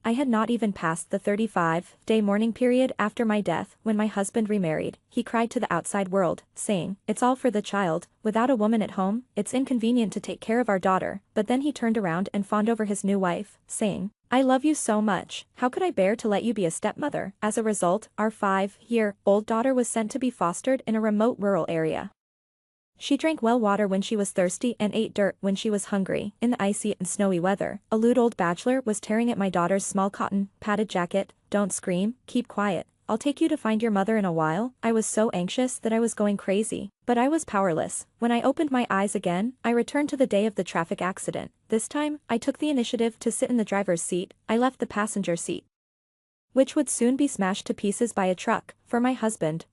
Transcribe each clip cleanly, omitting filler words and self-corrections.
I had not even passed the 35-day mourning period after my death when my husband remarried. He cried to the outside world, saying, "It's all for the child. Without a woman at home, it's inconvenient to take care of our daughter." But then he turned around and fawned over his new wife, saying, "I love you so much. How could I bear to let you be a stepmother?" As a result, our 5-year-old daughter was sent to be fostered in a remote rural area. She drank well water when she was thirsty and ate dirt when she was hungry. In the icy and snowy weather, a lewd old bachelor was tearing at my daughter's small cotton, padded jacket. "Don't scream, keep quiet. I'll take you to find your mother in a while." I was so anxious that I was going crazy. But I was powerless. When I opened my eyes again, I returned to the day of the traffic accident. This time, I took the initiative to sit in the driver's seat. I left the passenger seat, which would soon be smashed to pieces by a truck, for my husband.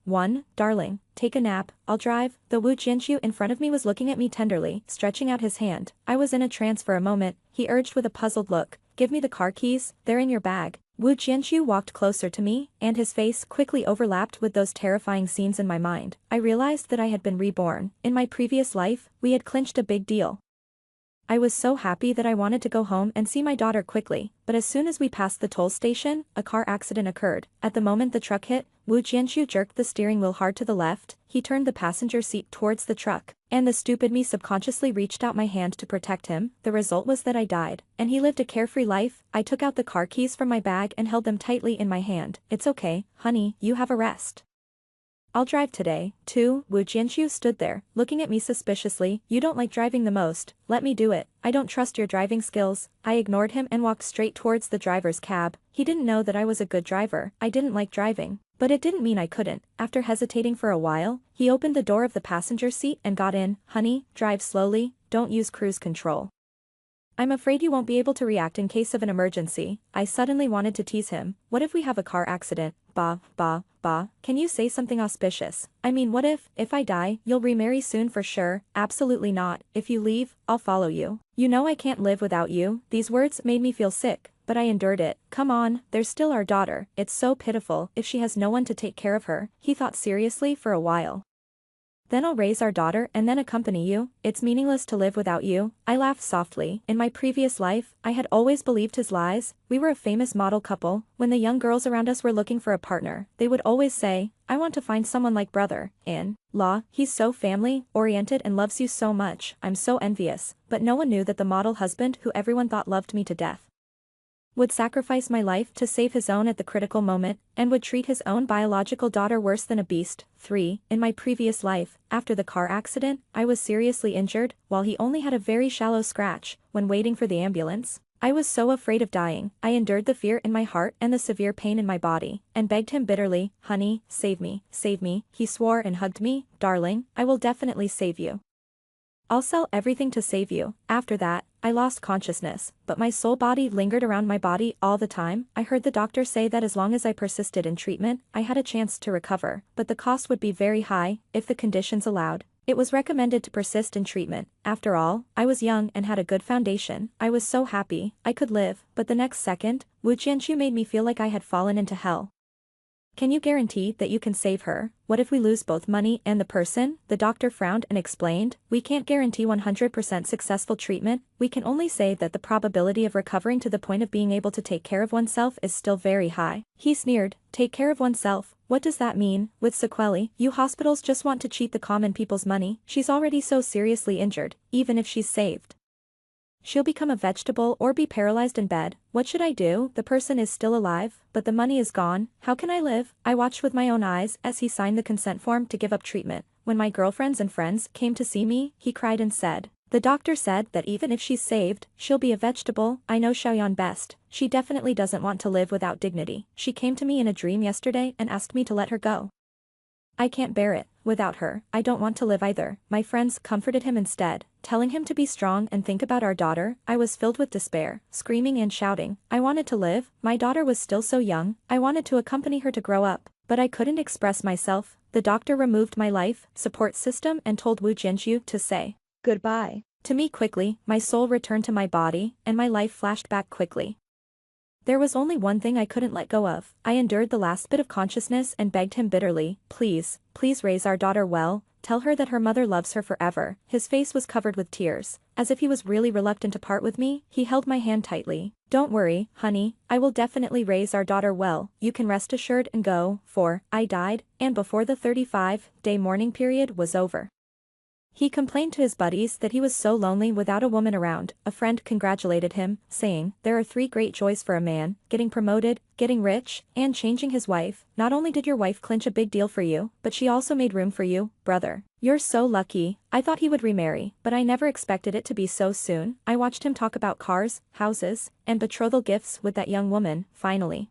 "Darling, take a nap, I'll drive." The Wu Jianxiu in front of me was looking at me tenderly, stretching out his hand. I was in a trance for a moment. He urged with a puzzled look, "Give me the car keys, they're in your bag." Wu Jianxiu walked closer to me, and his face quickly overlapped with those terrifying scenes in my mind. I realized that I had been reborn. In my previous life, we had clinched a big deal. I was so happy that I wanted to go home and see my daughter quickly, but as soon as we passed the toll station, a car accident occurred. At the moment the truck hit, Wu Jianxiu jerked the steering wheel hard to the left. He turned the passenger seat towards the truck, and the stupid me subconsciously reached out my hand to protect him. The result was that I died, and he lived a carefree life. I took out the car keys from my bag and held them tightly in my hand. "It's okay, honey, you have a rest. I'll drive today, too." Wu Jianxiu stood there, looking at me suspiciously. "You don't like driving the most, let me do it. I don't trust your driving skills." I ignored him and walked straight towards the driver's cab. He didn't know that I was a good driver. I didn't like driving, but it didn't mean I couldn't. After hesitating for a while, he opened the door of the passenger seat and got in. "Honey, drive slowly, don't use cruise control. I'm afraid you won't be able to react in case of an emergency." I suddenly wanted to tease him. "What if we have a car accident? Bah, can you say something auspicious? I mean, what if I die, you'll remarry soon for sure?" "Absolutely not. If you leave, I'll follow you. You know I can't live without you." These words made me feel sick, but I endured it. "Come on, there's still our daughter. It's so pitiful if she has no one to take care of her." He thought seriously for a while. "Then I'll raise our daughter and then accompany you. It's meaningless to live without you." I laughed softly. In my previous life, I had always believed his lies. We were a famous model couple. When the young girls around us were looking for a partner, they would always say, "I want to find someone like brother-in-law. He's so family-oriented and loves you so much. I'm so envious." But no one knew that the model husband who everyone thought loved me to death would sacrifice my life to save his own at the critical moment, and would treat his own biological daughter worse than a beast. 3. In my previous life, after the car accident, I was seriously injured, while he only had a very shallow scratch. When waiting for the ambulance, I was so afraid of dying. I endured the fear in my heart and the severe pain in my body, and begged him bitterly, "Honey, save me, save me." He swore and hugged me. "Darling, I will definitely save you. I'll sell everything to save you." After that, I lost consciousness, but my soul body lingered around my body all the time. I heard the doctor say that as long as I persisted in treatment, I had a chance to recover, but the cost would be very high, if the conditions allowed. It was recommended to persist in treatment. After all, I was young and had a good foundation. I was so happy, I could live, but the next second, Wu Jianxiu made me feel like I had fallen into hell. "Can you guarantee that you can save her? What if we lose both money and the person?" The doctor frowned and explained, "We can't guarantee 100% successful treatment. We can only say that the probability of recovering to the point of being able to take care of oneself is still very high." He sneered, "Take care of oneself? What does that mean? With sequelae, you hospitals just want to cheat the common people's money. She's already so seriously injured. Even if she's saved, she'll become a vegetable or be paralyzed in bed. What should I do? The person is still alive, but the money is gone. How can I live?" I watched with my own eyes as he signed the consent form to give up treatment. When my girlfriends and friends came to see me, he cried and said, "The doctor said that even if she's saved, she'll be a vegetable." I know Xiaoyan best. She definitely doesn't want to live without dignity. She came to me in a dream yesterday and asked me to let her go. I can't bear it. Without her, I don't want to live either. My friends comforted him instead, telling him to be strong and think about our daughter. I was filled with despair, screaming and shouting. I wanted to live. My daughter was still so young. I wanted to accompany her to grow up, but I couldn't express myself. The doctor removed my life support system and told Wu Jianxiu to say goodbye to me quickly. My soul returned to my body, and my life flashed back quickly. There was only one thing I couldn't let go of. I endured the last bit of consciousness and begged him bitterly, "Please, please raise our daughter well. tell her that her mother loves her forever. His face was covered with tears. As if he was really reluctant to part with me, he held my hand tightly. Don't worry, honey, I will definitely raise our daughter well, you can rest assured and go, for, I died, and before the 35-day mourning period was over. He complained to his buddies that he was so lonely without a woman around. A friend congratulated him, saying, there are 3 great joys for a man: getting promoted, getting rich, and changing his wife. Not only did your wife clinch a big deal for you, but she also made room for you, brother. You're so lucky. I thought he would remarry, but I never expected it to be so soon. I watched him talk about cars, houses, and betrothal gifts with that young woman, finally.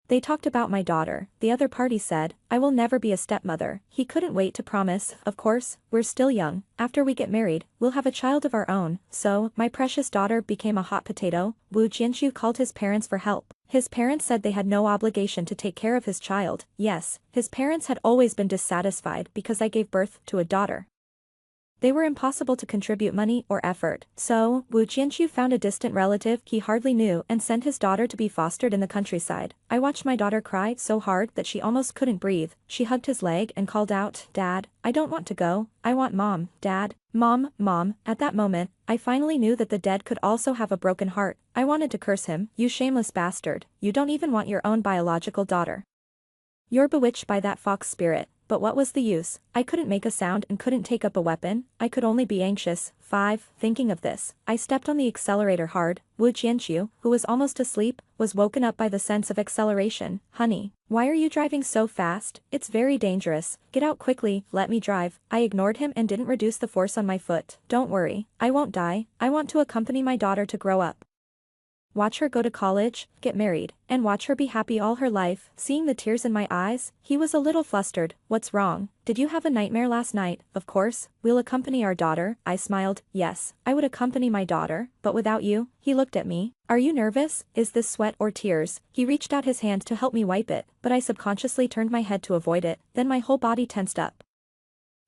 They talked about my daughter. The other party said, I will never be a stepmother. He couldn't wait to promise. Of course, we're still young. After we get married, we'll have a child of our own. So, my precious daughter became a hot potato. Wu Jianxu called his parents for help. His parents said they had no obligation to take care of his child. Yes, his parents had always been dissatisfied because I gave birth to a daughter. They were impossible to contribute money or effort, so, Wu Jianxu found a distant relative he hardly knew and sent his daughter to be fostered in the countryside. I watched my daughter cry so hard that she almost couldn't breathe. She hugged his leg and called out, Dad, I don't want to go, I want Mom, Dad, Mom, Mom. At that moment, I finally knew that the dead could also have a broken heart. I wanted to curse him, you shameless bastard, you don't even want your own biological daughter. You're bewitched by that fox spirit. But what was the use? I couldn't make a sound and couldn't take up a weapon. I could only be anxious. 5. Thinking of this, I stepped on the accelerator hard. Wu Jianxu, who was almost asleep, was woken up by the sense of acceleration. Honey, why are you driving so fast? It's very dangerous. Get out quickly, let me drive. I ignored him and didn't reduce the force on my foot. Don't worry, I won't die. I want to accompany my daughter to grow up. Watch her go to college, get married, and watch her be happy all her life. Seeing the tears in my eyes, he was a little flustered. What's wrong? Did you have a nightmare last night? Of course, we'll accompany our daughter. I smiled. Yes, I would accompany my daughter, but without you. He looked at me. Are you nervous? Is this sweat or tears? He reached out his hand to help me wipe it, but I subconsciously turned my head to avoid it. Then my whole body tensed up.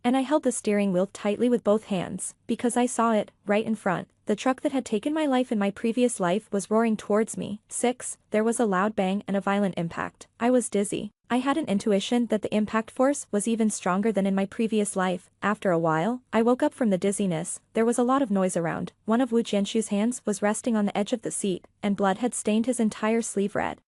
And I held the steering wheel tightly with both hands, because I saw it, right in front. The truck that had taken my life in my previous life was roaring towards me. 6. There was a loud bang and a violent impact. I was dizzy. I had an intuition that the impact force was even stronger than in my previous life. After a while, I woke up from the dizziness. There was a lot of noise around. One of Wu Jianxu's hands was resting on the edge of the seat, and blood had stained his entire sleeve red.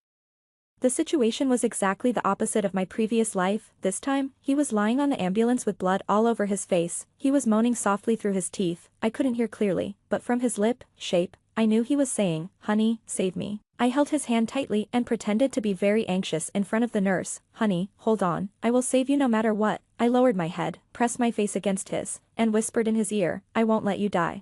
The situation was exactly the opposite of my previous life. This time, he was lying on the ambulance with blood all over his face. He was moaning softly through his teeth. I couldn't hear clearly, but from his lip shape, I knew he was saying, Honey, save me. I held his hand tightly and pretended to be very anxious in front of the nurse. Honey, hold on. I will save you no matter what. I lowered my head, pressed my face against his, and whispered in his ear, I won't let you die.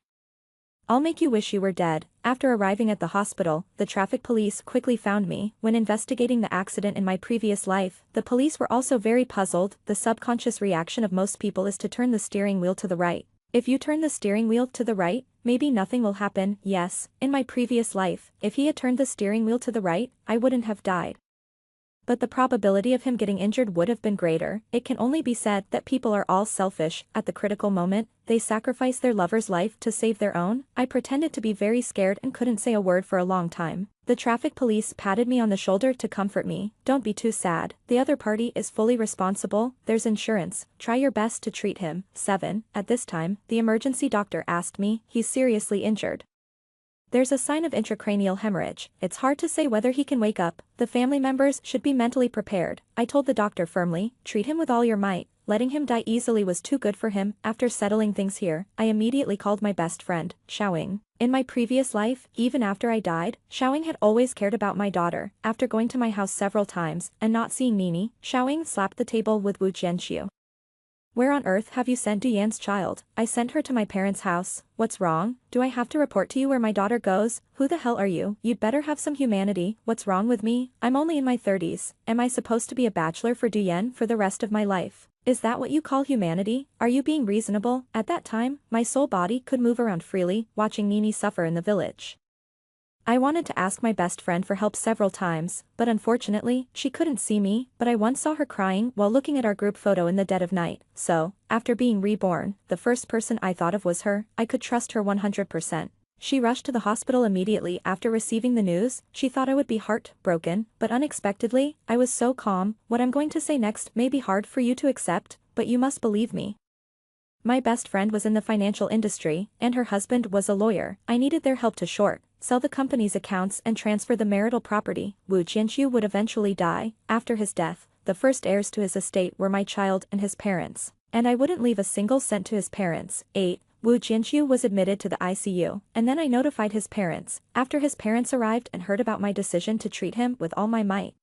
I'll make you wish you were dead. After arriving at the hospital, the traffic police quickly found me. When investigating the accident in my previous life, the police were also very puzzled. The subconscious reaction of most people is to turn the steering wheel to the right. If you turn the steering wheel to the right, maybe nothing will happen. Yes, in my previous life, if he had turned the steering wheel to the right, I wouldn't have died. But the probability of him getting injured would have been greater. It can only be said that people are all selfish. At the critical moment, they sacrifice their lover's life to save their own. I pretended to be very scared and couldn't say a word for a long time. The traffic police patted me on the shoulder to comfort me. Don't be too sad. The other party is fully responsible. There's insurance. Try your best to treat him. 7. At this time, the emergency doctor asked me, he's seriously injured. There's a sign of intracranial hemorrhage. It's hard to say whether he can wake up. The family members should be mentally prepared. I told the doctor firmly, treat him with all your might. Letting him die easily was too good for him. After settling things here, I immediately called my best friend, Xiaoying. In my previous life, even after I died, Xiaoying had always cared about my daughter. After going to my house several times and not seeing Nini, Xiaoying slapped the table with Wu Jianxu. Where on earth have you sent Duyan's child? I sent her to my parents' house. What's wrong? Do I have to report to you where my daughter goes? Who the hell are you? You'd better have some humanity. What's wrong with me? I'm only in my 30s. Am I supposed to be a bachelor for Duyan for the rest of my life? Is that what you call humanity? Are you being reasonable? At that time, my soul body could move around freely, watching Nini suffer in the village. I wanted to ask my best friend for help several times, but unfortunately, she couldn't see me. But I once saw her crying while looking at our group photo in the dead of night. So, after being reborn, the first person I thought of was her. I could trust her 100%. She rushed to the hospital immediately after receiving the news. She thought I would be heartbroken, but unexpectedly, I was so calm. What I'm going to say next may be hard for you to accept, but you must believe me. My best friend was in the financial industry, and her husband was a lawyer. I needed their help to sell the company's accounts and transfer the marital property. Wu Jianqiu would eventually die. After his death, the first heirs to his estate were my child and his parents. And I wouldn't leave a single cent to his parents. 8. Wu Jianqiu was admitted to the ICU, and then I notified his parents. After his parents arrived and heard about my decision to treat him with all my might,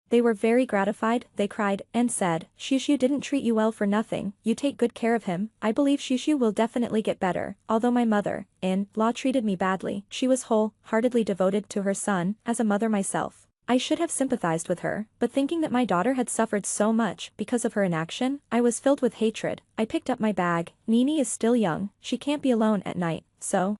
they were very gratified. They cried and said, "Shushu didn't treat you well for nothing, you take good care of him. I believe Shushu will definitely get better." Although my mother-in-law treated me badly, she was wholeheartedly devoted to her son. As a mother myself, I should have sympathized with her, but thinking that my daughter had suffered so much because of her inaction, I was filled with hatred. I picked up my bag. Nini is still young, she can't be alone at night, so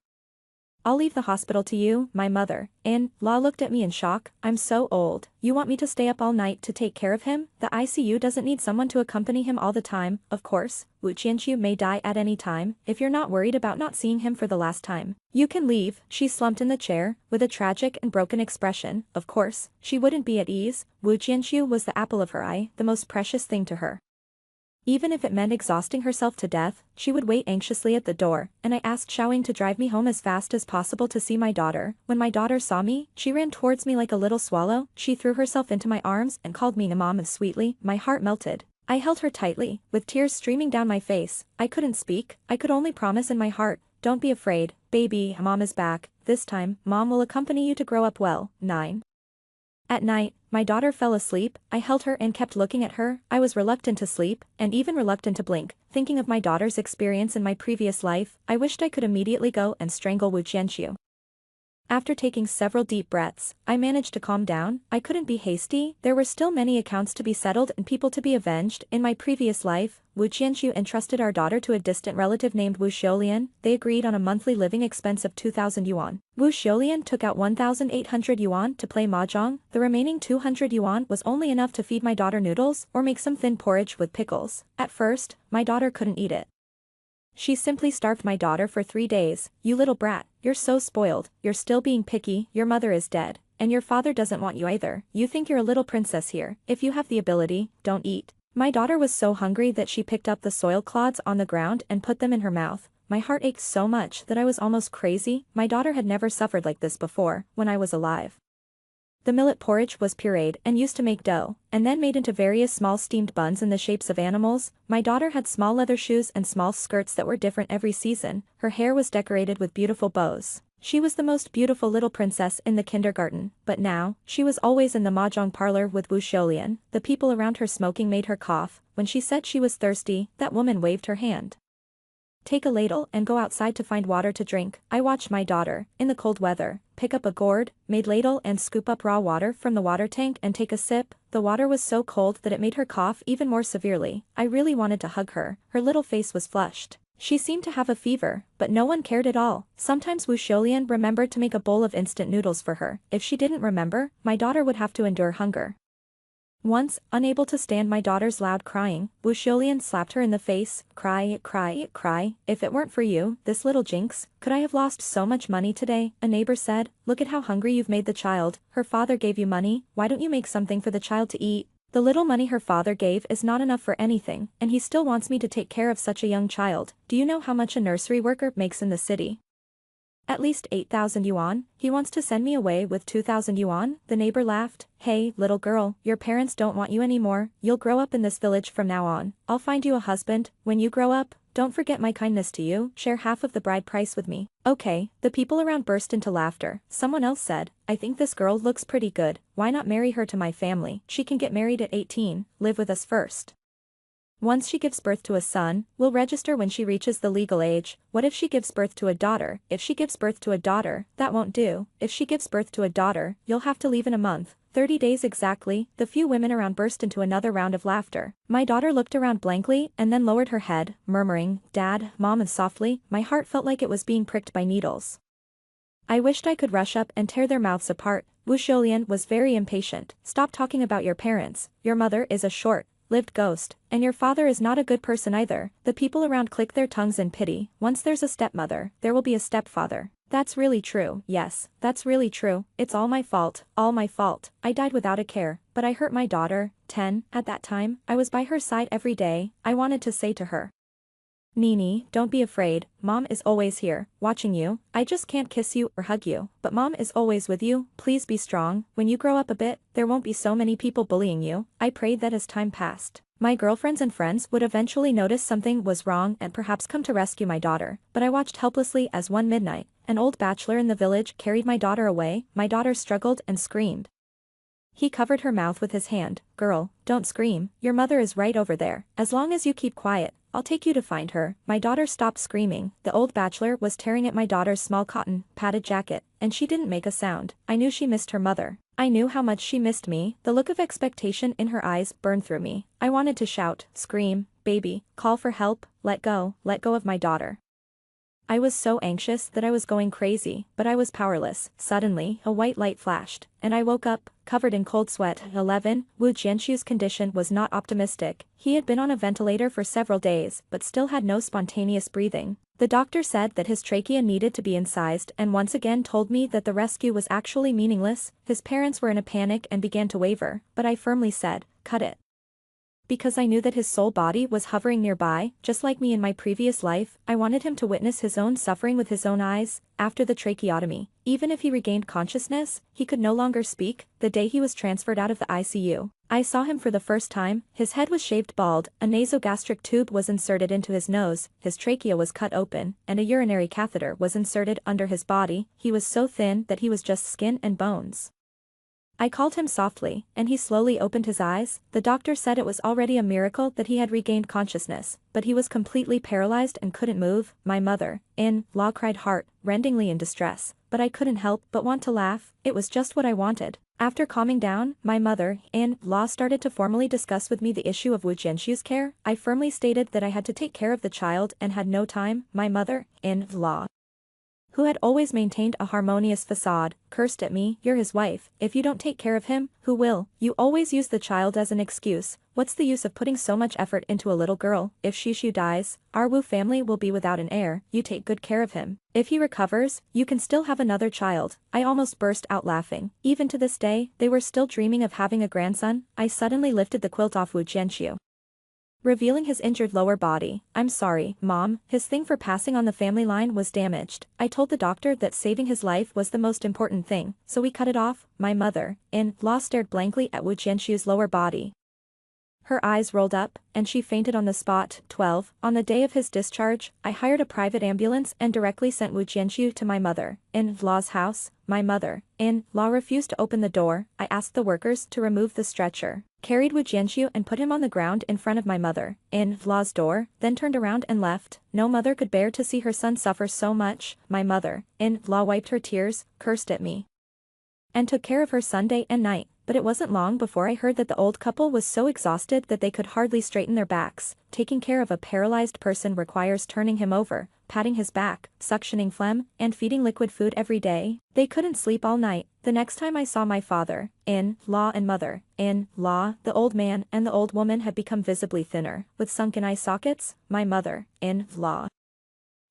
I'll leave the hospital to you. My mother-in-law looked at me in shock. "I'm so old, you want me to stay up all night to take care of him? The ICU doesn't need someone to accompany him all the time." "Of course, Wu Qianqiu may die at any time. If you're not worried about not seeing him for the last time, you can leave." She slumped in the chair, with a tragic and broken expression. Of course, she wouldn't be at ease. Wu Qianqiu was the apple of her eye, the most precious thing to her. Even if it meant exhausting herself to death, she would wait anxiously at the door, and I asked Xiaoying to drive me home as fast as possible to see my daughter. When my daughter saw me, she ran towards me like a little swallow. She threw herself into my arms and called me Mama sweetly. My heart melted. I held her tightly, with tears streaming down my face. I couldn't speak, I could only promise in my heart, "Don't be afraid, baby, Mom is back. This time, Mom will accompany you to grow up well." 9. At night, my daughter fell asleep. I held her and kept looking at her. I was reluctant to sleep, and even reluctant to blink. Thinking of my daughter's experience in my previous life, I wished I could immediately go and strangle Wu Jianqiu. After taking several deep breaths, I managed to calm down. I couldn't be hasty. There were still many accounts to be settled and people to be avenged. In my previous life, Wu Jianqiu entrusted our daughter to a distant relative named Wu Xiulian. They agreed on a monthly living expense of 2,000 yuan. Wu Xiulian took out 1,800 yuan to play mahjong. The remaining 200 yuan was only enough to feed my daughter noodles or make some thin porridge with pickles. At first, my daughter couldn't eat it. She simply starved my daughter for 3 days. "You little brat, you're so spoiled, you're still being picky, your mother is dead, and your father doesn't want you either. You think you're a little princess here. If you have the ability, don't eat." My daughter was so hungry that she picked up the soil clods on the ground and put them in her mouth. My heart ached so much that I was almost crazy. My daughter had never suffered like this before, when I was alive. The millet porridge was pureed and used to make dough, and then made into various small steamed buns in the shapes of animals. My daughter had small leather shoes and small skirts that were different every season. Her hair was decorated with beautiful bows. She was the most beautiful little princess in the kindergarten, but now, she was always in the mahjong parlor with Wu Xiulian. The people around her smoking made her cough. When she said she was thirsty, that woman waved her hand. "Take a ladle and go outside to find water to drink." I watched my daughter, in the cold weather, pick up a gourd, made ladle and scoop up raw water from the water tank and take a sip. The water was so cold that it made her cough even more severely. I really wanted to hug her. Her little face was flushed. She seemed to have a fever, but no one cared at all. Sometimes Wu Xiulian remembered to make a bowl of instant noodles for her. If she didn't remember, my daughter would have to endure hunger. Once, unable to stand my daughter's loud crying, Wu Xiulian slapped her in the face. "Cry, cry, cry. If it weren't for you, this little jinx, could I have lost so much money today?" A neighbor said. "Look at how hungry you've made the child. Her father gave you money, why don't you make something for the child to eat?" The little money her father gave is not enough for anything, and he still wants me to take care of such a young child. Do you know how much a nursery worker makes in the city? At least 8,000 yuan. He wants to send me away with 2,000 yuan. The neighbor laughed. "Hey, little girl, your parents don't want you anymore. You'll grow up in this village from now on. I'll find you a husband. When you grow up, don't forget my kindness to you. Share half of the bride price with me." "Okay." The people around burst into laughter. Someone else said, "I think this girl looks pretty good. Why not marry her to my family? She can get married at 18, live with us first. Once she gives birth to a son, we'll register when she reaches the legal age." "What if she gives birth to a daughter?" "If she gives birth to a daughter, that won't do. If she gives birth to a daughter, you'll have to leave in a month. 30 days exactly." The few women around burst into another round of laughter. My daughter looked around blankly and then lowered her head, murmuring, "Dad, Mom," and softly. My heart felt like it was being pricked by needles. I wished I could rush up and tear their mouths apart. Wu Xiulian was very impatient. "Stop talking about your parents. Your mother is a short-lived ghost, and your father is not a good person either." The people around clicked their tongues in pity. "Once there's a stepmother, there will be a stepfather." "That's really true." "Yes, that's really true. It's all my fault, all my fault. I died without a care, but I hurt my daughter." 10. At that time, I was by her side every day. I wanted to say to her, Nini, don't be afraid, mom is always here, watching you. I just can't kiss you or hug you, but mom is always with you. Please be strong. When you grow up a bit, there won't be so many people bullying you. I prayed that as time passed, my girlfriends and friends would eventually notice something was wrong and perhaps come to rescue my daughter, but I watched helplessly as one midnight, an old bachelor in the village carried my daughter away. My daughter struggled and screamed. He covered her mouth with his hand. Girl, don't scream, your mother is right over there. As long as you keep quiet, I'll take you to find her. My daughter stopped screaming. The old bachelor was tearing at my daughter's small cotton, padded jacket, and she didn't make a sound. I knew she missed her mother. I knew how much she missed me. The look of expectation in her eyes burned through me. I wanted to shout, scream, baby, call for help, let go of my daughter. I was so anxious that I was going crazy, but I was powerless. Suddenly, a white light flashed, and I woke up, covered in cold sweat. 11. Wu Jianxu's condition was not optimistic. He had been on a ventilator for several days, but still had no spontaneous breathing. The doctor said that his trachea needed to be incised and once again told me that the rescue was actually meaningless. His parents were in a panic and began to waver, but I firmly said, cut it. Because I knew that his soul body was hovering nearby, just like me in my previous life. I wanted him to witness his own suffering with his own eyes. After the tracheotomy, even if he regained consciousness, he could no longer speak. The day he was transferred out of the ICU, I saw him for the first time. His head was shaved bald, a nasogastric tube was inserted into his nose, his trachea was cut open, and a urinary catheter was inserted under his body. He was so thin that he was just skin and bones. I called him softly, and he slowly opened his eyes. The doctor said it was already a miracle that he had regained consciousness, but he was completely paralyzed and couldn't move. My mother-in-law cried heart-rendingly in distress, but I couldn't help but want to laugh. It was just what I wanted. After calming down, my mother-in-law started to formally discuss with me the issue of Wu Jianxu's care. I firmly stated that I had to take care of the child and had no time. My mother-in-law, who had always maintained a harmonious facade, cursed at me. You're his wife. If you don't take care of him, who will? You always use the child as an excuse. What's the use of putting so much effort into a little girl? If Shishu dies, our Wu family will be without an heir. You take good care of him. If he recovers, you can still have another child. I almost burst out laughing. Even to this day, they were still dreaming of having a grandson. I suddenly lifted the quilt off Wu Jianxu, revealing his injured lower body. I'm sorry, Mom, his thing for passing on the family line was damaged. I told the doctor that saving his life was the most important thing, so we cut it off. My mother-in-law stared blankly at Wu Jianxu's lower body. Her eyes rolled up, and she fainted on the spot. 12. On the day of his discharge, I hired a private ambulance and directly sent Wu Jianxu to my mother-in-law's house. My mother-in-law refused to open the door. I asked the workers to remove the stretcher, carried Wu Jianxu and put him on the ground in front of my mother-in-law's door, then turned around and left. No mother could bear to see her son suffer so much. My mother-in-law wiped her tears, cursed at me, and took care of her son day and night. But it wasn't long before I heard that the old couple was so exhausted that they could hardly straighten their backs. Taking care of a paralyzed person requires turning him over, patting his back, suctioning phlegm, and feeding liquid food every day. They couldn't sleep all night. The next time I saw my father-in-law and mother-in-law, the old man and the old woman had become visibly thinner, with sunken eye sockets. My mother-in-law,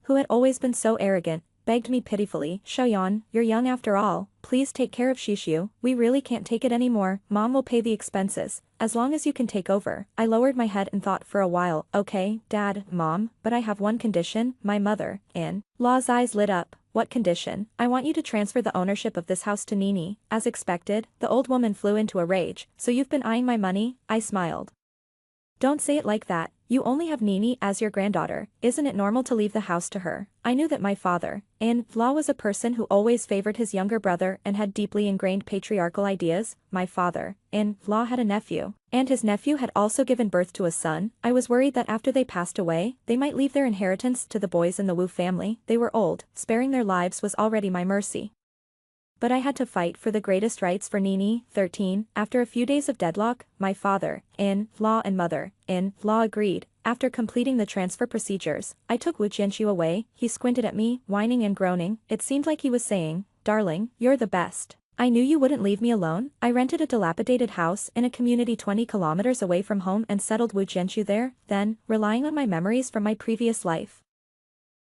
who had always been so arrogant, begged me pitifully, Xiaoyan, you're young after all, please take care of Shishu, we really can't take it anymore, Mom will pay the expenses, as long as you can take over. I lowered my head and thought for a while, okay, Dad, Mom, but I have one condition. My mother-in-law's eyes lit up. What condition? I want you to transfer the ownership of this house to Nini. As expected, the old woman flew into a rage. So you've been eyeing my money? I smiled. Don't say it like that. You only have Nini as your granddaughter. Isn't it normal to leave the house to her? I knew that my father-in-law was a person who always favored his younger brother and had deeply ingrained patriarchal ideas. My father-in-law had a nephew, and his nephew had also given birth to a son. I was worried that after they passed away, they might leave their inheritance to the boys in the Wu family. They were old. Sparing their lives was already my mercy, but I had to fight for the greatest rights for Nini. 13. After a few days of deadlock, my father-in-law and mother-in-law agreed. After completing the transfer procedures, I took Wu Jianxu away. He squinted at me, whining and groaning. It seemed like he was saying, darling, you're the best. I knew you wouldn't leave me alone. I rented a dilapidated house in a community 20 kilometers away from home and settled Wu Jianxu there. Then, relying on my memories from my previous life,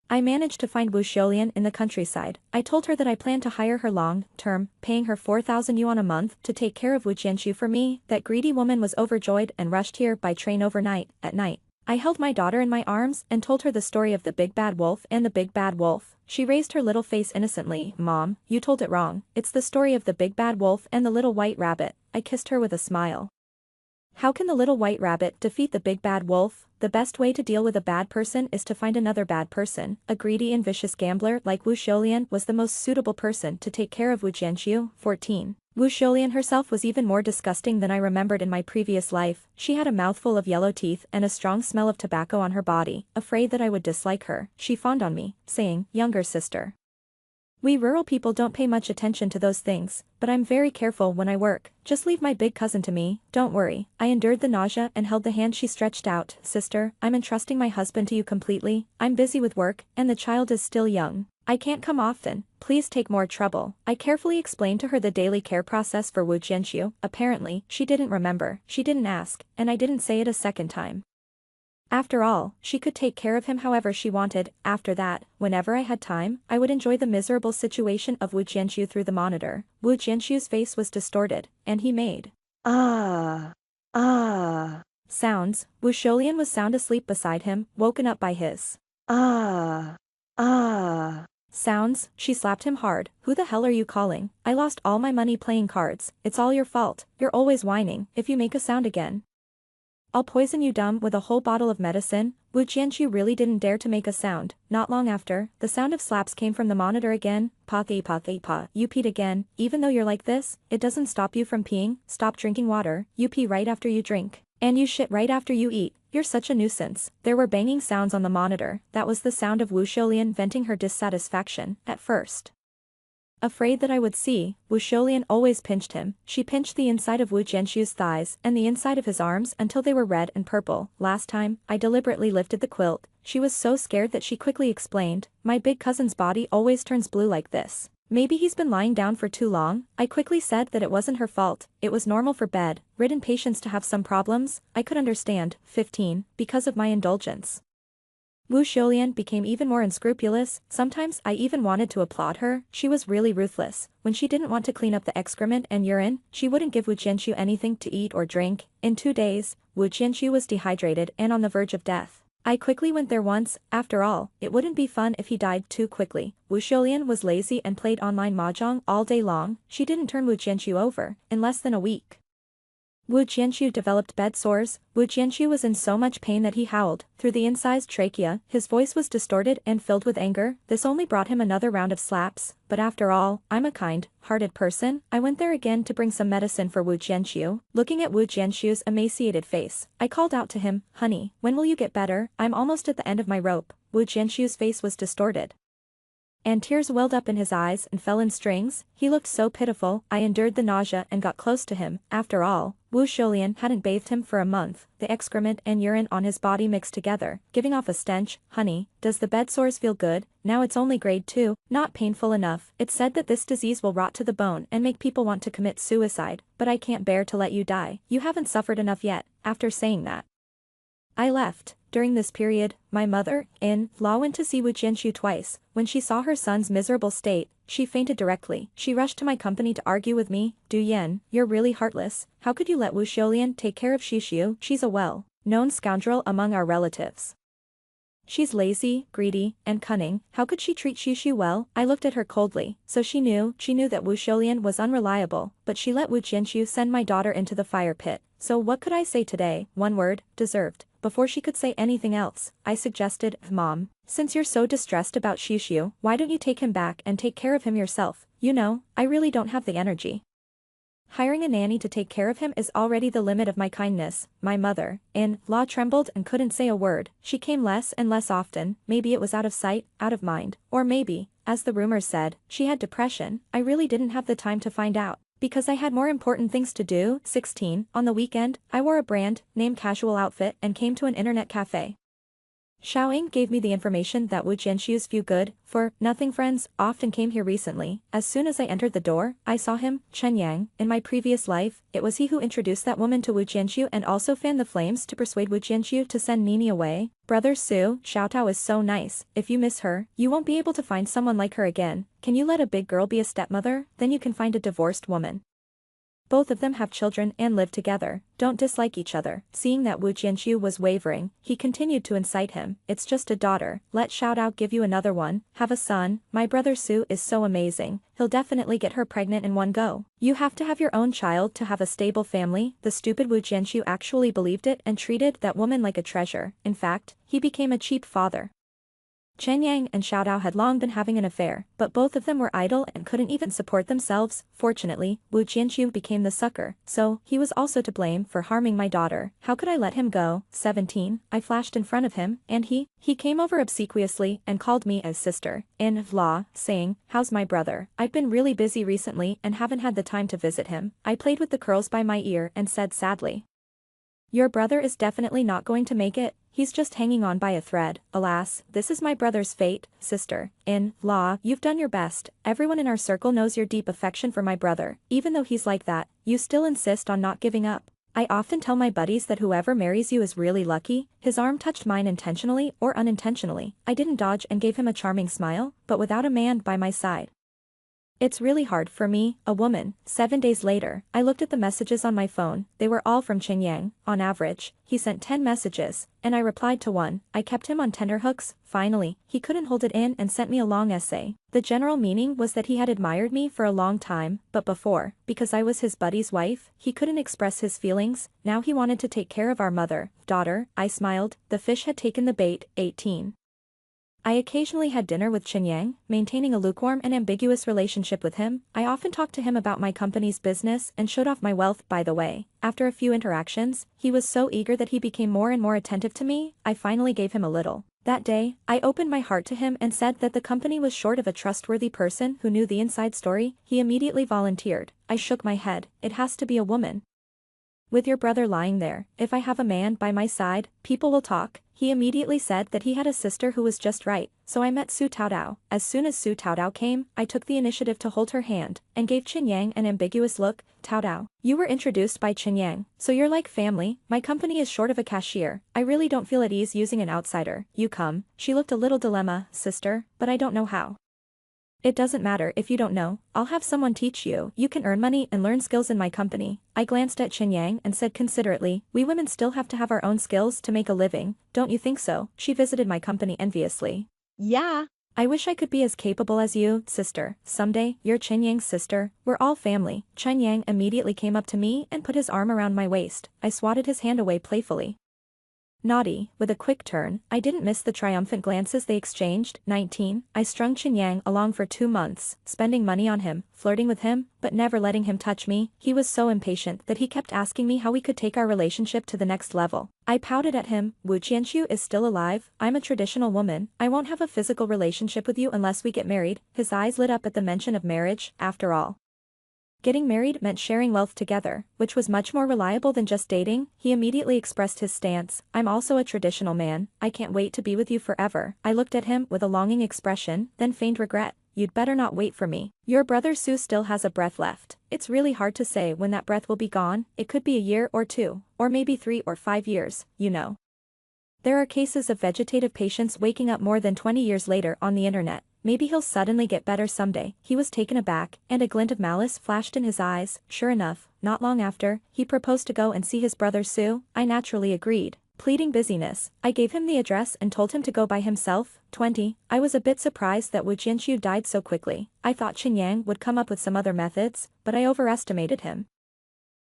I managed to find Wu Xiulian in the countryside. I told her that I planned to hire her long-term, paying her 4,000 yuan a month to take care of Wu Jianxu for me. That greedy woman was overjoyed and rushed here by train overnight. At night, I held my daughter in my arms and told her the story of the big bad wolf and the big bad wolf. She raised her little face innocently. Mom, you told it wrong. It's the story of the big bad wolf and the little white rabbit. I kissed her with a smile. How can the little white rabbit defeat the big bad wolf? The best way to deal with a bad person is to find another bad person. A greedy and vicious gambler like Wu Shoulian was the most suitable person to take care of Wu Jianxiu. 14. Wu Shoulian herself was even more disgusting than I remembered in my previous life. She had a mouthful of yellow teeth and a strong smell of tobacco on her body. Afraid that I would dislike her, she fawned on me, saying, "Younger sister. We rural people don't pay much attention to those things, but I'm very careful when I work. Just leave my big cousin to me, don't worry." I endured the nausea and held the hand she stretched out. "Sister, I'm entrusting my husband to you completely. I'm busy with work, and the child is still young. I can't come often. Please take more trouble." I carefully explained to her the daily care process for Wu Jianxiu. Apparently, she didn't remember, she didn't ask, and I didn't say it a second time. After all, she could take care of him however she wanted. After that, whenever I had time, I would enjoy the miserable situation of Wu Jianxiu through the monitor. Wu Jianxiu's face was distorted, and he made ah sounds. Wu Shoulian was sound asleep beside him, woken up by his ah sounds. She slapped him hard. "Who the hell are you calling? I lost all my money playing cards. It's all your fault. You're always whining. If you make a sound again, I'll poison you dumb with a whole bottle of medicine." Wu Jianxiu really didn't dare to make a sound. Not long after, the sound of slaps came from the monitor again. "Pa, you peed again. Even though you're like this, it doesn't stop you from peeing. Stop drinking water. You pee right after you drink. And you shit right after you eat. You're such a nuisance." There were banging sounds on the monitor. That was the sound of Wu Shoulian venting her dissatisfaction. At first, afraid that I would see, Wu Shoulian always pinched him. She pinched the inside of Wu Jianxiu's thighs and the inside of his arms until they were red and purple. Last time, I deliberately lifted the quilt. She was so scared that she quickly explained, "My big cousin's body always turns blue like this. Maybe he's been lying down for too long." I quickly said that it wasn't her fault. It was normal for bed-ridden patients to have some problems. I could understand. 15. Because of my indulgence, Wu Shoulian became even more unscrupulous. Sometimes I even wanted to applaud her. She was really ruthless. When she didn't want to clean up the excrement and urine, she wouldn't give Wu Jianxiu anything to eat or drink. In 2 days, Wu Jianxiu was dehydrated and on the verge of death. I quickly went there once. After all, it wouldn't be fun if he died too quickly. Wu Shoulian was lazy and played online mahjong all day long. She didn't turn Wu Jianxiu over. In less than a week, Wu Jianxiu developed bed sores. Wu Jianxiu was in so much pain that he howled through the incised trachea. His voice was distorted and filled with anger. This only brought him another round of slaps. But after all, I'm a kind-hearted person. I went there again to bring some medicine for Wu Jianxiu. Looking at Wu Jianxiu's emaciated face, I called out to him, "Honey, when will you get better? I'm almost at the end of my rope." Wu Jianxiu's face was distorted, and tears welled up in his eyes and fell in strings. He looked so pitiful. I endured the nausea and got close to him. After all, Wu Shoulian hadn't bathed him for a month. The excrement and urine on his body mixed together, giving off a stench. "Honey, does the bed sores feel good? Now it's only grade 2, not painful enough. It's said that this disease will rot to the bone and make people want to commit suicide, but I can't bear to let you die. You haven't suffered enough yet." After saying that, I left. During this period, my mother-in-law went to see Wu Jianxiu twice. When she saw her son's miserable state, she fainted directly. She rushed to my company to argue with me. "Du Yan, you're really heartless. How could you let Wu Shoulian take care of Shishu? She's a well-known scoundrel among our relatives. She's lazy, greedy, and cunning. How could she treat Shishu well?" I looked at her coldly. So she knew that Wu Shoulian was unreliable, but she let Wu Jianxiu send my daughter into the fire pit. So what could I say today? One word: deserved. Before she could say anything else, I suggested, "Mom, since you're so distressed about Shishu, why don't you take him back and take care of him yourself? You know, I really don't have the energy. Hiring a nanny to take care of him is already the limit of my kindness." My mother-in-law trembled and couldn't say a word. She came less and less often. Maybe it was out of sight, out of mind. Or maybe, as the rumors said, she had depression. I really didn't have the time to find out, because I had more important things to do. 16. On the weekend, I wore a brand-name casual outfit and came to an internet cafe. Xiaoying gave me the information that Wu Jianxiu's few good-for-nothing friends often came here recently. As soon as I entered the door, I saw him, Chen Yang. In my previous life, it was he who introduced that woman to Wu Jianxiu and also fanned the flames to persuade Wu Jianxiu to send Nini away. Brother Su, Xiaotao is so nice. If you miss her, you won't be able to find someone like her again. Can you let a big girl be a stepmother? Then you can find a divorced woman. Both of them have children and live together, don't dislike each other. Seeing that Wu Jianxiu was wavering, he continued to incite him. It's just a daughter, let Xiaodao give you another one, have a son, my brother Su is so amazing, he'll definitely get her pregnant in one go. You have to have your own child to have a stable family. The stupid Wu Jianxiu actually believed it and treated that woman like a treasure. In fact, he became a cheap father. Chen Yang and Xiaodao had long been having an affair, but both of them were idle and couldn't even support themselves. Fortunately, Wu Jianxiu became the sucker, so he was also to blame for harming my daughter. How could I let him go? 17. I flashed in front of him, and he came over obsequiously and called me as sister, in law, saying, how's my brother? I've been really busy recently and haven't had the time to visit him. I played with the curls by my ear and said sadly, your brother is definitely not going to make it. He's just hanging on by a thread. Alas, this is my brother's fate, sister. In law, you've done your best. Everyone in our circle knows your deep affection for my brother. Even though he's like that, you still insist on not giving up. I often tell my buddies that whoever marries you is really lucky. His arm touched mine intentionally or unintentionally. I didn't dodge and gave him a charming smile, but without a man by my side. It's really hard for me, a woman. 7 days later, I looked at the messages on my phone. They were all from Chen Yang. On average, he sent 10 messages, and I replied to one. I kept him on tenterhooks. Finally, he couldn't hold it in and sent me a long essay. The general meaning was that he had admired me for a long time, but before, because I was his buddy's wife, he couldn't express his feelings. Now he wanted to take care of our daughter. I smiled. The fish had taken the bait. 18. I occasionally had dinner with Chen Yang, maintaining a lukewarm and ambiguous relationship with him. I often talked to him about my company's business and showed off my wealth. By the way, after a few interactions, he was so eager that he became more and more attentive to me. I finally gave him a little. That day, I opened my heart to him and said that the company was short of a trustworthy person who knew the inside story. He immediately volunteered. I shook my head. It has to be a woman. With your brother lying there, if I have a man by my side, people will talk. He immediately said that he had a sister who was just right, so I met Su Taodao. As soon as Su Taodao came, I took the initiative to hold her hand, and gave Chen Yang an ambiguous look. Taodao, you were introduced by Chen Yang, so you're like family. My company is short of a cashier. I really don't feel at ease using an outsider. You come. She looked a little dilemma, sister, but I don't know how. It doesn't matter if you don't know, I'll have someone teach you. You can earn money and learn skills in my company. I glanced at Chen Yang and said considerately, we women still have to have our own skills to make a living, don't you think so? She visited my company enviously. Yeah. I wish I could be as capable as you, sister. Someday, you're Chen Yang's sister. We're all family. Chen Yang immediately came up to me and put his arm around my waist. I swatted his hand away playfully. Naughty, with a quick turn, I didn't miss the triumphant glances they exchanged. 19. I strung Chen Yang along for 2 months, spending money on him, flirting with him, but never letting him touch me. He was so impatient that he kept asking me how we could take our relationship to the next level. I pouted at him. Wu Jianxiu is still alive. I'm a traditional woman. I won't have a physical relationship with you unless we get married. His eyes lit up at the mention of marriage. After all, getting married meant sharing wealth together, which was much more reliable than just dating. He immediately expressed his stance. I'm also a traditional man. I can't wait to be with you forever. I looked at him with a longing expression, then feigned regret. You'd better not wait for me. Your brother Su still has a breath left. It's really hard to say when that breath will be gone. It could be a year or 2, or maybe 3 or 5 years, you know. There are cases of vegetative patients waking up more than 20 years later on the internet. Maybe he'll suddenly get better someday. He was taken aback, and a glint of malice flashed in his eyes. Sure enough, not long after, he proposed to go and see his brother Su. I naturally agreed. Pleading busyness, I gave him the address and told him to go by himself. 20. I was a bit surprised that Wu Jianxiu died so quickly. I thought Chen Yang would come up with some other methods, but I overestimated him.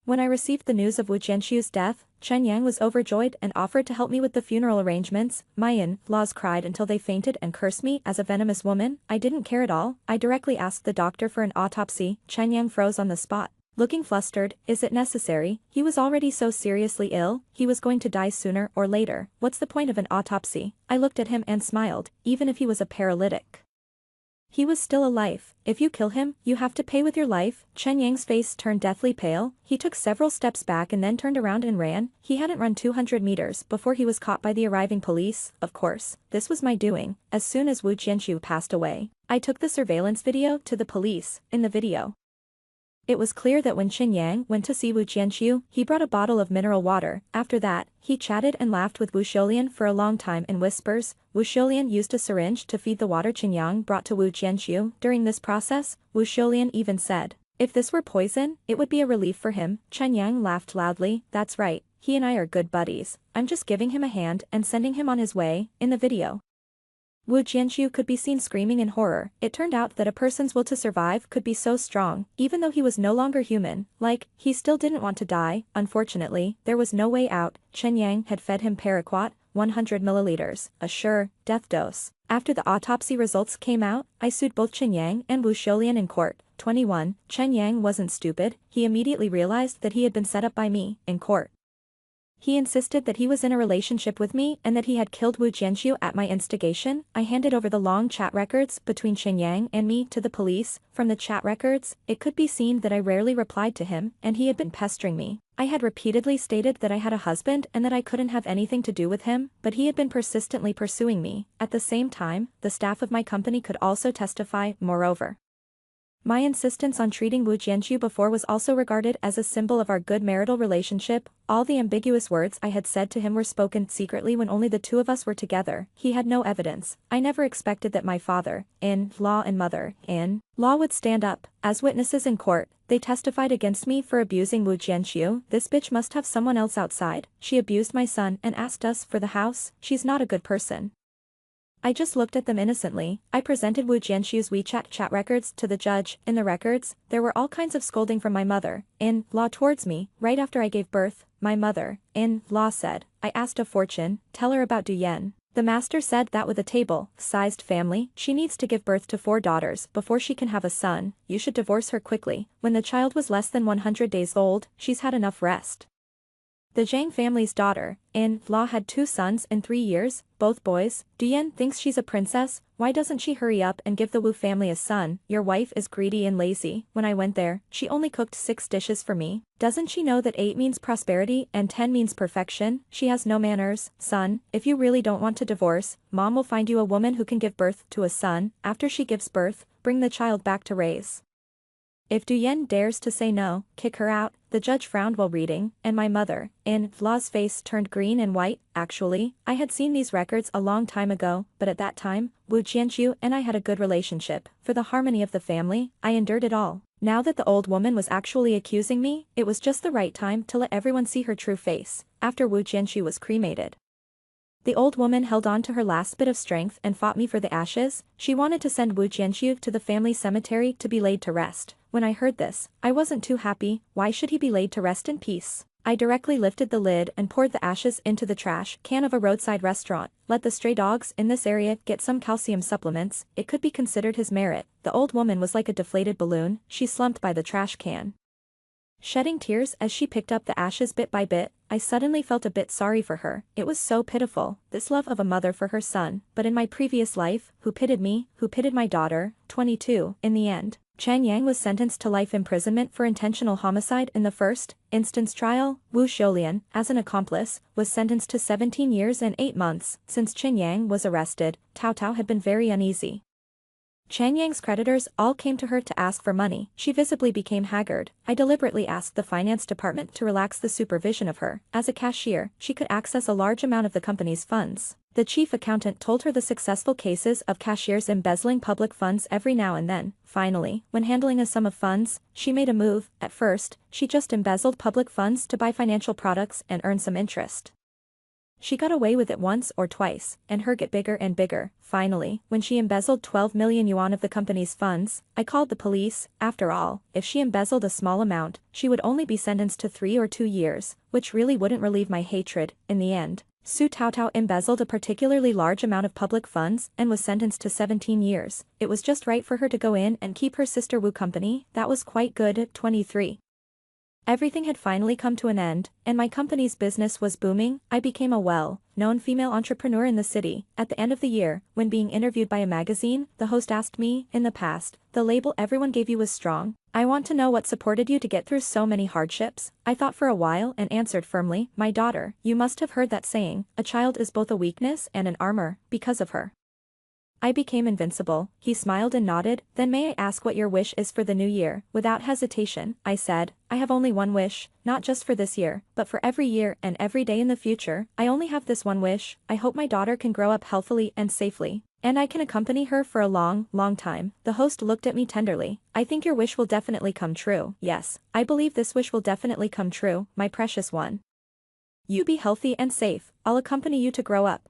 When I received the news of Wu Jianxiu's death, Chen Yang was overjoyed and offered to help me with the funeral arrangements. My in-laws cried until they fainted and cursed me as a venomous woman. I didn't care at all. I directly asked the doctor for an autopsy. Chen Yang froze on the spot. Looking flustered, is it necessary? He was already so seriously ill, he was going to die sooner or later. What's the point of an autopsy? I looked at him and smiled, even if he was a paralytic. He was still alive. If you kill him, you have to pay with your life. Chen Yang's face turned deathly pale. He took several steps back and then turned around and ran. He hadn't run 200 meters before he was caught by the arriving police. Of course, this was my doing. As soon as Wu Jianxiu passed away, I took the surveillance video to the police. In the video, it was clear that when Chen Yang went to see Wu Jianxiu, he brought a bottle of mineral water. After that, he chatted and laughed with Wu Xiulian for a long time in whispers. Wu Xiulian used a syringe to feed the water Chen Yang brought to Wu Jianxiu. During this process, Wu Xiulian even said, If this were poison, it would be a relief for him. Chen Yang laughed loudly. That's right, he and I are good buddies. I'm just giving him a hand and sending him on his way. In the video, Wu Jianxiu could be seen screaming in horror. It turned out that a person's will to survive could be so strong, even though he was no longer human, like, he still didn't want to die. Unfortunately, there was no way out. Chen Yang had fed him paraquat, 100 milliliters, a sure, death dose. After the autopsy results came out, I sued both Chen Yang and Wu Xiulian in court. 21. Chen Yang wasn't stupid, he immediately realized that he had been set up by me, in court. He insisted that he was in a relationship with me and that he had killed Wu Jianxiu at my instigation. I handed over the long chat records between Chen Yang and me to the police. From the chat records, it could be seen that I rarely replied to him, and he had been pestering me. I had repeatedly stated that I had a husband and that I couldn't have anything to do with him, but he had been persistently pursuing me. At the same time, the staff of my company could also testify. Moreover, my insistence on treating Wu Jianxiu before was also regarded as a symbol of our good marital relationship. All the ambiguous words I had said to him were spoken secretly when only the two of us were together. He had no evidence. I never expected that my father-in-law and mother-in-law would stand up as witnesses in court. They testified against me for abusing Wu Jianxiu. This bitch must have someone else outside. She abused my son and asked us for the house. She's not a good person. I just looked at them innocently. I presented Wu Jianxiu's WeChat chat records to the judge. In the records, there were all kinds of scolding from my mother-in-law towards me. Right after I gave birth, my mother-in-law said, I asked a fortune, tell her about Du Yan. The master said that with a table-sized family, she needs to give birth to 4 daughters before she can have a son. You should divorce her quickly. When the child was less than 100 days old, she's had enough rest. The Zhang family's daughter-in-law had 2 sons in 3 years, both boys. Du Yan thinks she's a princess. Why doesn't she hurry up and give the Wu family a son? Your wife is greedy and lazy. When I went there, she only cooked 6 dishes for me. Doesn't she know that 8 means prosperity and 10 means perfection? She has no manners. Son, if you really don't want to divorce, mom will find you a woman who can give birth to a son. After she gives birth, bring the child back to raise. If Du Yan dares to say no, kick her out. The judge frowned while reading, and my mother-in-law's face turned green and white. Actually, I had seen these records a long time ago, but at that time, Wu Jianxiu and I had a good relationship. For the harmony of the family, I endured it all. Now that the old woman was actually accusing me, it was just the right time to let everyone see her true face. After Wu Jianxiu was cremated, the old woman held on to her last bit of strength and fought me for the ashes. She wanted to send Wu Jianxiu to the family cemetery to be laid to rest. When I heard this, I wasn't too happy. Why should he be laid to rest in peace? I directly lifted the lid and poured the ashes into the trash can of a roadside restaurant. Let the stray dogs in this area get some calcium supplements. It could be considered his merit. The old woman was like a deflated balloon. She slumped by the trash can, shedding tears as she picked up the ashes bit by bit. I suddenly felt a bit sorry for her. It was so pitiful, this love of a mother for her son. But in my previous life, who pitted me, who pitted my daughter? 22. In the end, Chen Yang was sentenced to life imprisonment for intentional homicide in the first instance trial. Wu Xiulian, as an accomplice, was sentenced to 17 years and 8 months. Since Chen Yang was arrested, Tao Tao had been very uneasy. Chen Yang's creditors all came to her to ask for money. She visibly became haggard. I deliberately asked the finance department to relax the supervision of her. As a cashier, she could access a large amount of the company's funds. The chief accountant told her the successful cases of cashiers embezzling public funds every now and then. Finally, when handling a sum of funds, she made a move. At first, she just embezzled public funds to buy financial products and earn some interest. She got away with it once or twice, and her get bigger and bigger. Finally, when she embezzled 12 million yuan of the company's funds, I called the police. After all, if she embezzled a small amount, she would only be sentenced to 3 or 2 years, which really wouldn't relieve my hatred. In the end, Su Taotao embezzled a particularly large amount of public funds and was sentenced to 17 years. It was just right for her to go in and keep her sister Wu company. That was quite good. 23. Everything had finally come to an end, and my company's business was booming. I became a well-known female entrepreneur in the city. At the end of the year, when being interviewed by a magazine, the host asked me, in the past, the label everyone gave you was strong. I want to know what supported you to get through so many hardships. I thought for a while and answered firmly, my daughter. You must have heard that saying, a child is both a weakness and an armor. Because of her, I became invincible. He smiled and nodded. Then may I ask what your wish is for the new year? Without hesitation, I said, I have only one wish, not just for this year, but for every year and every day in the future. I only have this one wish. I hope my daughter can grow up healthily and safely. And I can accompany her for a long, long time. The host looked at me tenderly. I think your wish will definitely come true. Yes, I believe this wish will definitely come true, my precious one. You be healthy and safe, I'll accompany you to grow up.